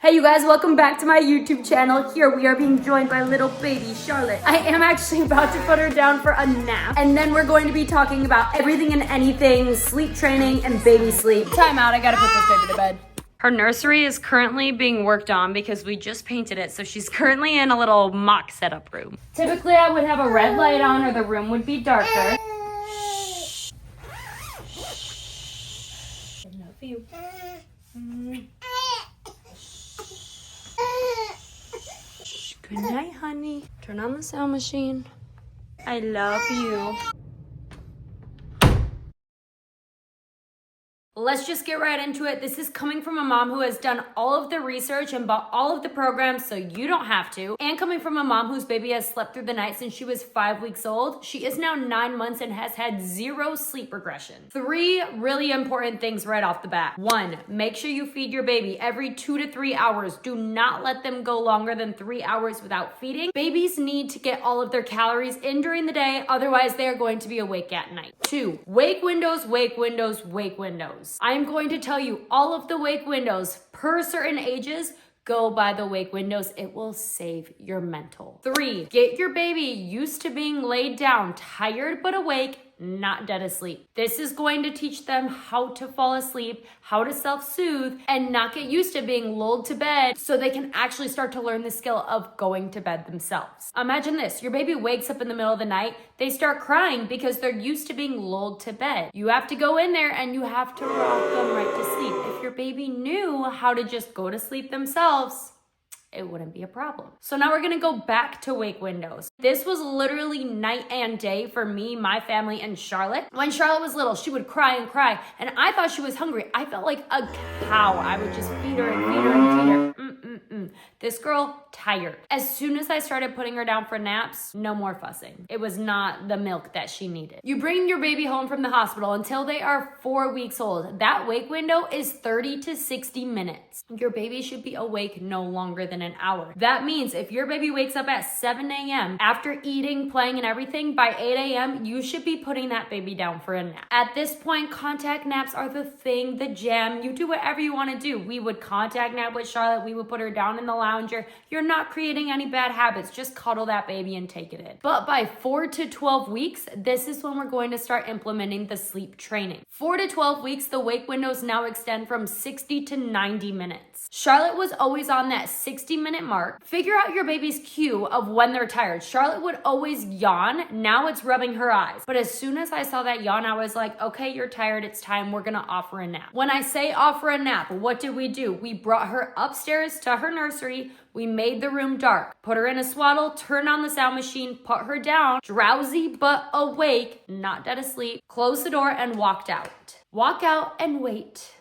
Hey you guys, welcome back to my YouTube channel. Here we are being joined by little baby Charlotte. I am actually about to put her down for a nap. And then we're going to be talking about everything and anything, sleep training and baby sleep. Time out, I gotta put this baby to bed. Her nursery is currently being worked on because we just painted it. So she's currently in a little mock setup room. Typically I would have a red light on or the room would be darker. Shh. Shh. I love you. Good night, honey. Turn on the sound machine. I love you. Let's just get right into it. This is coming from a mom who has done all of the research and bought all of the programs so you don't have to. And coming from a mom whose baby has slept through the night since she was 5 weeks old. She is now 9 months and has had 0 sleep regression. 3 really important things right off the bat. 1, make sure you feed your baby every 2 to 3 hours. Do not let them go longer than 3 hours without feeding. Babies need to get all of their calories in during the day, otherwise they are going to be awake at night. 2, wake windows, wake windows, wake windows. I am going to tell you all of the wake windows per certain ages. Go by the wake windows. It will save your mental. 3, get your baby used to being laid down, tired but awake, not dead asleep. This is going to teach them how to fall asleep, how to self-soothe, and not get used to being lulled to bed so they can actually start to learn the skill of going to bed themselves. Imagine this, your baby wakes up in the middle of the night, they start crying because they're used to being lulled to bed. You have to go in there and you have to rock them right to sleep. If your baby knew how to just go to sleep themselves, it wouldn't be a problem. So now we're gonna go back to wake windows. This was literally night and day for me, my family, and Charlotte. When Charlotte was little, she would cry and cry, and I thought she was hungry. I felt like a cow. I would just feed her and feed her and feed her. This girl, tired. As soon as I started putting her down for naps, no more fussing. It was not the milk that she needed. You bring your baby home from the hospital until they are 4 weeks old. That wake window is 30 to 60 minutes. Your baby should be awake no longer than an hour. That means if your baby wakes up at 7 a.m. after eating, playing, and everything, by 8 a.m., you should be putting that baby down for a nap. At this point, contact naps are the thing, the jam. You do whatever you want to do. We would contact nap with Charlotte. We would put her down in the lounger. You're not creating any bad habits. Just cuddle that baby and take it in. But by 4 to 12 weeks, this is when we're going to start implementing the sleep training. 4 to 12 weeks, the wake windows now extend from 60 to 90 minutes. Charlotte was always on that 60-minute mark. Figure out your baby's cue of when they're tired. Charlotte would always yawn. Now it's rubbing her eyes. But as soon as I saw that yawn, I was like, okay, you're tired. It's time. We're gonna offer a nap. When I say offer a nap, what did we do? We brought her upstairs to her nursery. We made the room dark, put her in a swaddle, turned on the sound machine, put her down, drowsy but awake, not dead asleep, closed the door and walked out. Walk out and wait.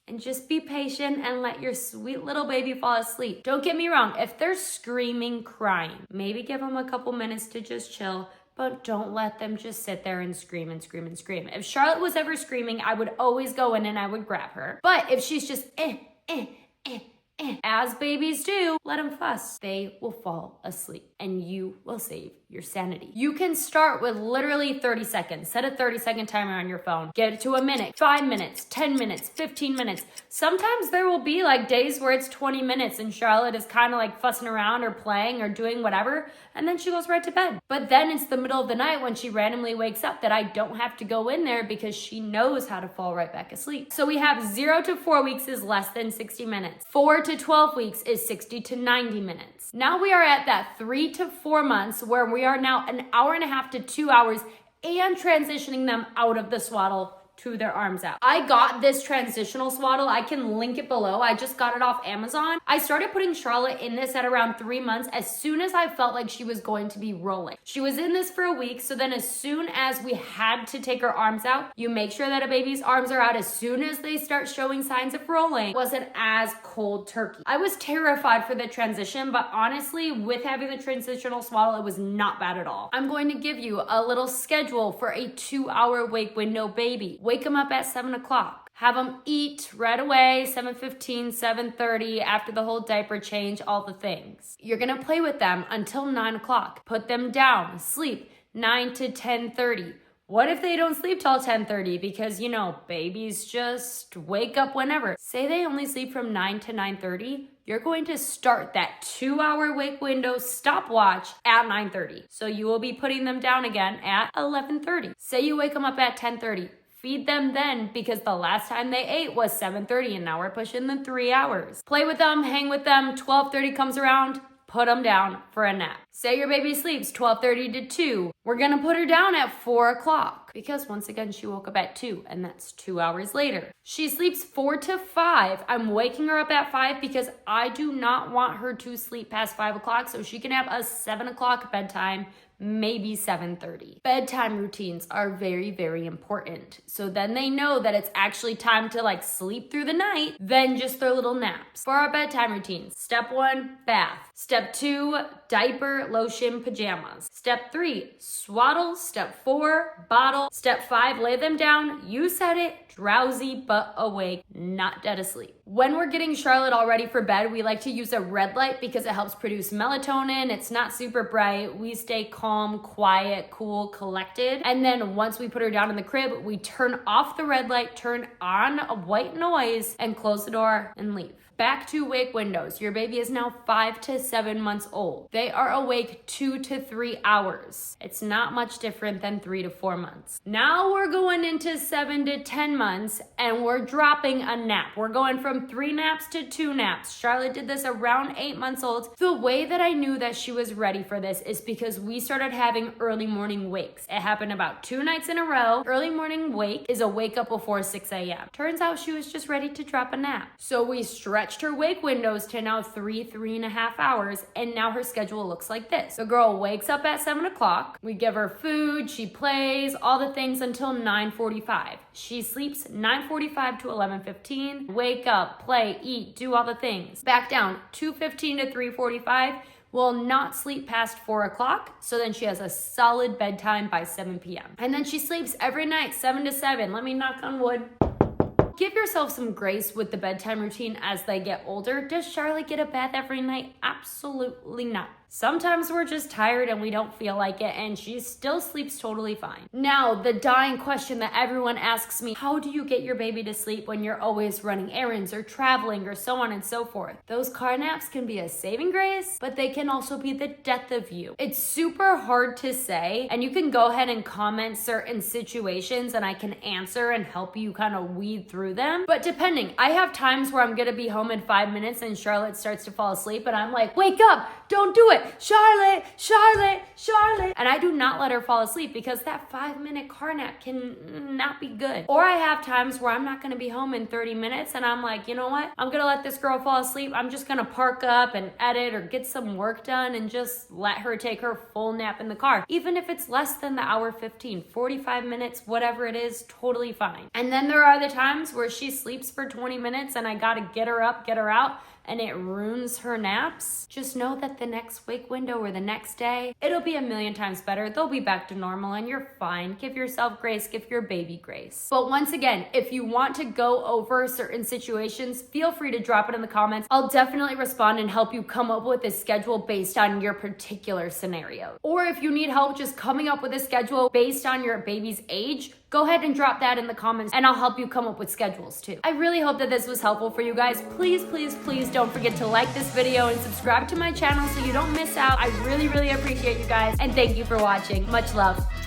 And just be patient and let your sweet little baby fall asleep. Don't get me wrong, if they're screaming, crying, maybe give them a couple minutes to just chill, but don't let them just sit there and scream and scream and scream. If Charlotte was ever screaming, I would always go in and I would grab her. But if she's just as babies do, let them fuss. They will fall asleep and you will save your sanity. You can start with literally 30 seconds. Set a 30-second timer on your phone. Get it to a minute, 5 minutes, 10 minutes, 15 minutes. Sometimes there will be like days where it's 20 minutes and Charlotte is kind of like fussing around or playing or doing whatever, and then she goes right to bed. But then it's the middle of the night when she randomly wakes up that I don't have to go in there because she knows how to fall right back asleep. So we have 0 to 4 weeks is less than 60 minutes. 4 to 12 weeks is 60 to 90 minutes. Now we are at that 3 to 4 months where we are now an hour and a half to 2 hours and transitioning them out of the swaddle to their arms out. I got this transitional swaddle. I can link it below. I just got it off Amazon. I started putting Charlotte in this at around 3 months as soon as I felt like she was going to be rolling. She was in this for a week, so then as soon as we had to take her arms out, you make sure that a baby's arms are out as soon as they start showing signs of rolling. It wasn't as cold turkey. I was terrified for the transition, but honestly, with having the transitional swaddle, it was not bad at all. I'm going to give you a little schedule for a 2-hour wake window baby. Wake them up at 7 o'clock. Have them eat right away, 7:15, 7:30, after the whole diaper change, all the things. You're gonna play with them until 9 o'clock. Put them down, sleep 9 to 10:30. What if they don't sleep till 10:30? Because, you know, babies just wake up whenever. Say they only sleep from 9 to 9:30. you're going to start that 2-hour wake window stopwatch at 9:30. So you will be putting them down again at 11:30. Say you wake them up at 10:30. Feed them then, because the last time they ate was 7:30 and now we're pushing the 3 hours. Play with them, hang with them. 12:30 comes around, put them down for a nap. Say your baby sleeps 12:30 to 2. We're gonna put her down at 4 o'clock because once again, she woke up at 2 and that's 2 hours later. She sleeps 4 to 5. I'm waking her up at 5 because I do not want her to sleep past 5 o'clock so she can have a 7 o'clock bedtime, maybe 7:30. Bedtime routines are very, very important. So then they know that it's actually time to like sleep through the night, then just their little naps. For our bedtime routines, step 1, bath. Step 2, diaper, lotion, pajamas. Step 3, swaddle. Step 4, bottle. Step 5, lay them down. You said it, drowsy but awake, not dead asleep. When we're getting Charlotte all ready for bed, we like to use a red light because it helps produce melatonin. It's not super bright. We stay calm, quiet, cool, collected. And then once we put her down in the crib, we turn off the red light, turn on a white noise, and close the door and leave. Back to wake windows. Your baby is now 5 to 7 months old. They are awake 2 to 3 hours. It's not much different than 3 to 4 months. Now we're going into 7 to 10 months and we're dropping a nap. We're going from 3 naps to 2 naps. Charlotte did this around 8 months old. The way that I knew that she was ready for this is because we started having early morning wakes. It happened about 2 nights in a row. Early morning wake is a wake up before 6 a.m. Turns out she was just ready to drop a nap. So we stretched her wake windows to now 3.5 hours, and now her schedule looks like this. The girl wakes up at 7 o'clock. We give her food, she plays, all the things until 9:45. She sleeps 9:45 to 11:15. Wake up, play, eat, do all the things. Back down 2:15 to 3:45. Will not sleep past 4 o'clock, so then she has a solid bedtime by 7 p.m. And then she sleeps every night 7 to 7. Let me knock on wood. Give yourself some grace with the bedtime routine as they get older. Does Charlotte get a bath every night? Absolutely not. Sometimes we're just tired and we don't feel like it, and she still sleeps totally fine. Now, the dying question that everyone asks me, how do you get your baby to sleep when you're always running errands or traveling or so on and so forth? Those car naps can be a saving grace, but they can also be the death of you. It's super hard to say, and you can go ahead and comment certain situations and I can answer and help you kind of weed through them. But depending, I have times where I'm gonna be home in 5 minutes and Charlotte starts to fall asleep and I'm like, wake up, don't do it. Charlotte, Charlotte, Charlotte. And I do not let her fall asleep because that 5-minute car nap can not be good. Or I have times where I'm not gonna be home in 30 minutes and I'm like, you know what? I'm gonna let this girl fall asleep. I'm just gonna park up and edit or get some work done and just let her take her full nap in the car. Even if it's less than the hour 15, 45 minutes, whatever it is, totally fine. And then there are the times where she sleeps for 20 minutes and I gotta get her up, get her out, and it ruins her naps. Just know that the next wake window or the next day, it'll be a million times better. They'll be back to normal and you're fine. Give yourself grace, give your baby grace. But once again, if you want to go over certain situations, feel free to drop it in the comments. I'll definitely respond and help you come up with a schedule based on your particular scenario. Or if you need help just coming up with a schedule based on your baby's age, go ahead and drop that in the comments and I'll help you come up with schedules too. I really hope that this was helpful for you guys. Please, please, please don't forget to like this video and subscribe to my channel so you don't miss out. I really, really appreciate you guys and thank you for watching. Much love.